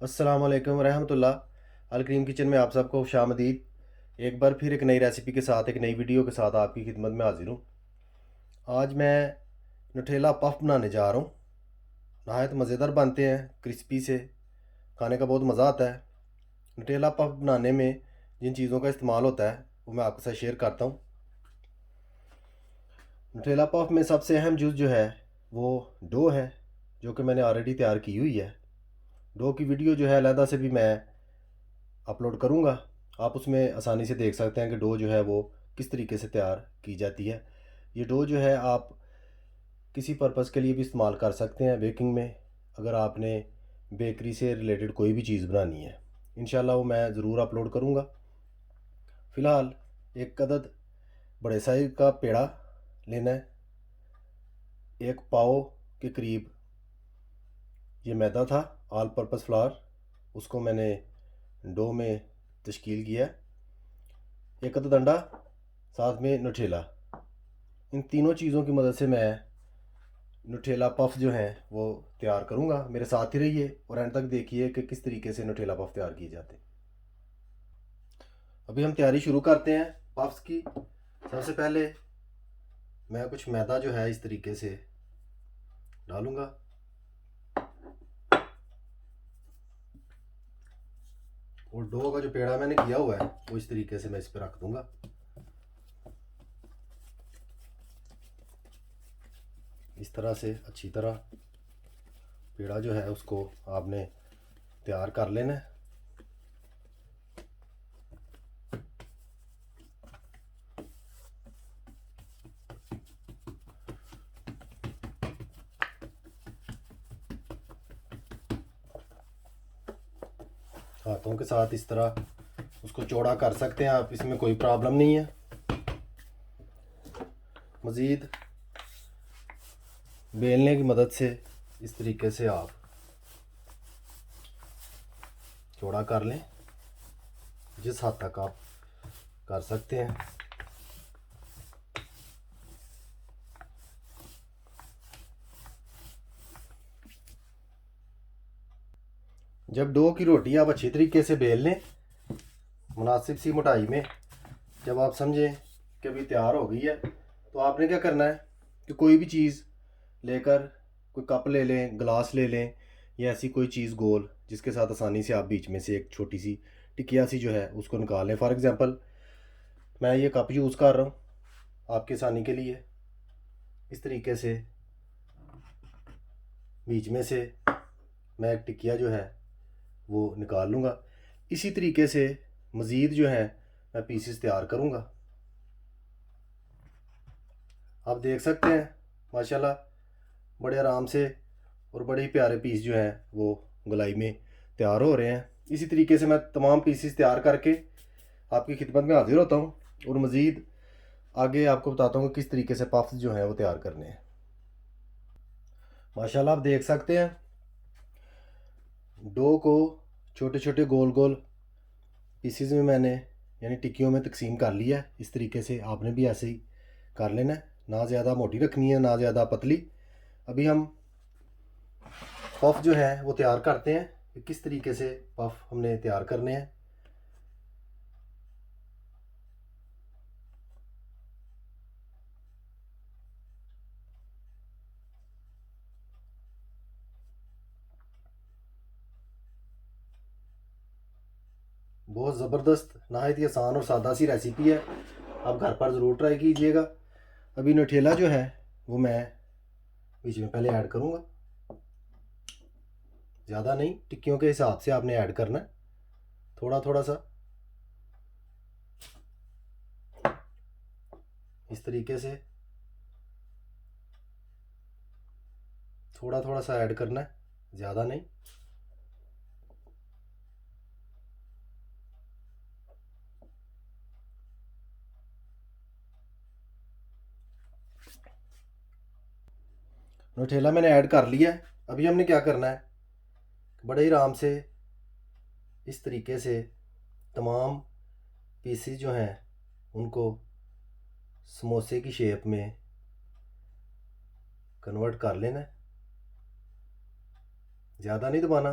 अस्सलाम वालेकुम रहमतुल्लाह। अलकरीम किचन में आप सबको खुशामदीद। एक बार फिर एक नई रेसिपी के साथ, एक नई वीडियो के साथ आपकी खिदमत में हाजिर हूँ। आज मैं नटेला पफ बनाने जा रहा हूँ। नहायत मज़ेदार बनते हैं, क्रिस्पी से, खाने का बहुत मज़ा आता है। नटेला पफ बनाने में जिन चीज़ों का इस्तेमाल होता है वो मैं आपके साथ शेयर करता हूँ। नटेला पफ में सबसे अहम जुज़ जो है वो डो है, जो कि मैंने ऑलरेडी तैयार की हुई है। डो की वीडियो जो है अलहदा से भी मैं अपलोड करूँगा। आप उसमें आसानी से देख सकते हैं कि डो जो है वो किस तरीके से तैयार की जाती है। ये डो जो है आप किसी पर्पज़ के लिए भी इस्तेमाल कर सकते हैं बेकिंग में, अगर आपने बेकरी से रिलेटेड कोई भी चीज़ बनानी है। इंशाल्लाह वो मैं ज़रूर अपलोड करूँगा। फ़िलहाल एक अदद बड़े साइज़ का पेड़ा लेना है। एक पाव के करीब ये मैदा था, ऑल पर्पज़ फ्लावर, उसको मैंने डो में तश्कील किया। एक अदद अंडा, साथ में नटेला। इन तीनों चीज़ों की मदद से मैं नटेला पफ जो हैं वो तैयार करूँगा। मेरे साथ ही रहिए और एंड तक देखिए कि किस तरीके से नटेला पफ तैयार किए जाते हैं। अभी हम तैयारी शुरू करते हैं पफ्स की। सबसे पहले मैं कुछ मैदा जो है इस तरीके से डालूँगा और डो का जो पेड़ा मैंने किया हुआ है वो इस तरीके से मैं इस पर रख दूँगा। इस तरह से अच्छी तरह पेड़ा जो है उसको आपने तैयार कर लेना है। हाथों के साथ इस तरह उसको चौड़ा कर सकते हैं आप, इसमें कोई प्रॉब्लम नहीं है। मज़ीद बेलने की मदद से इस तरीके से आप चौड़ा कर लें, जिस हद तक आप कर सकते हैं। जब डो की रोटी आप अच्छी तरीके से बेल लें मुनासिब सी मोटाई में, जब आप समझें कि अभी तैयार हो गई है, तो आपने क्या करना है कि कोई भी चीज़ लेकर, कोई कप ले लें, गिलास ले लें, या ऐसी कोई चीज़ गोल जिसके साथ आसानी से आप बीच में से एक छोटी सी टिकिया सी जो है उसको निकाल लें। फॉर एग्ज़ाम्पल मैं ये कप यूज़ कर रहा हूँ आपके आसानी के लिए। इस तरीके से बीच में से मैं एक टिकिया जो है वो निकाल लूँगा। इसी तरीके से मज़ीद जो है मैं पीसेस तैयार करूँगा। आप देख सकते हैं माशाल्लाह बड़े आराम से और बड़े ही प्यारे पीस जो हैं वो गोलाई में तैयार हो रहे हैं। इसी तरीके से मैं तमाम पीसेस तैयार करके आपकी खिदमत में हाजिर होता हूँ और मज़ीद आगे आपको बताता हूँ किस तरीके से पफ्स जो हैं वो तैयार करने हैं। माशाल्लाह आप देख सकते हैं डो को छोटे छोटे गोल गोल पीसेस में मैंने यानी टिक्कियों में तकसीम कर लिया है। इस तरीके से आपने भी ऐसे ही कर लेना है, ना ज़्यादा मोटी रखनी है ना ज़्यादा पतली। अभी हम पफ जो है वो तैयार करते हैं कि किस तरीके से पफ हमने तैयार करने हैं। बहुत ज़बरदस्त, नहायत ही आसान और सादा सी रेसिपी है, आप घर पर ज़रूर ट्राई कीजिएगा। अभी नटेला जो है वो मैं बीच में पहले ऐड करूँगा, ज़्यादा नहीं, टिक्कियों के हिसाब से आपने ऐड करना है, थोड़ा थोड़ा सा इस तरीके से थोड़ा थोड़ा सा ऐड करना है, ज़्यादा नहीं। नटेला मैंने ऐड कर लिया है। अभी हमने क्या करना है, बड़े ही आराम से इस तरीके से तमाम पीसेस जो हैं उनको समोसे की शेप में कन्वर्ट कर लेना है, ज़्यादा नहीं दबाना,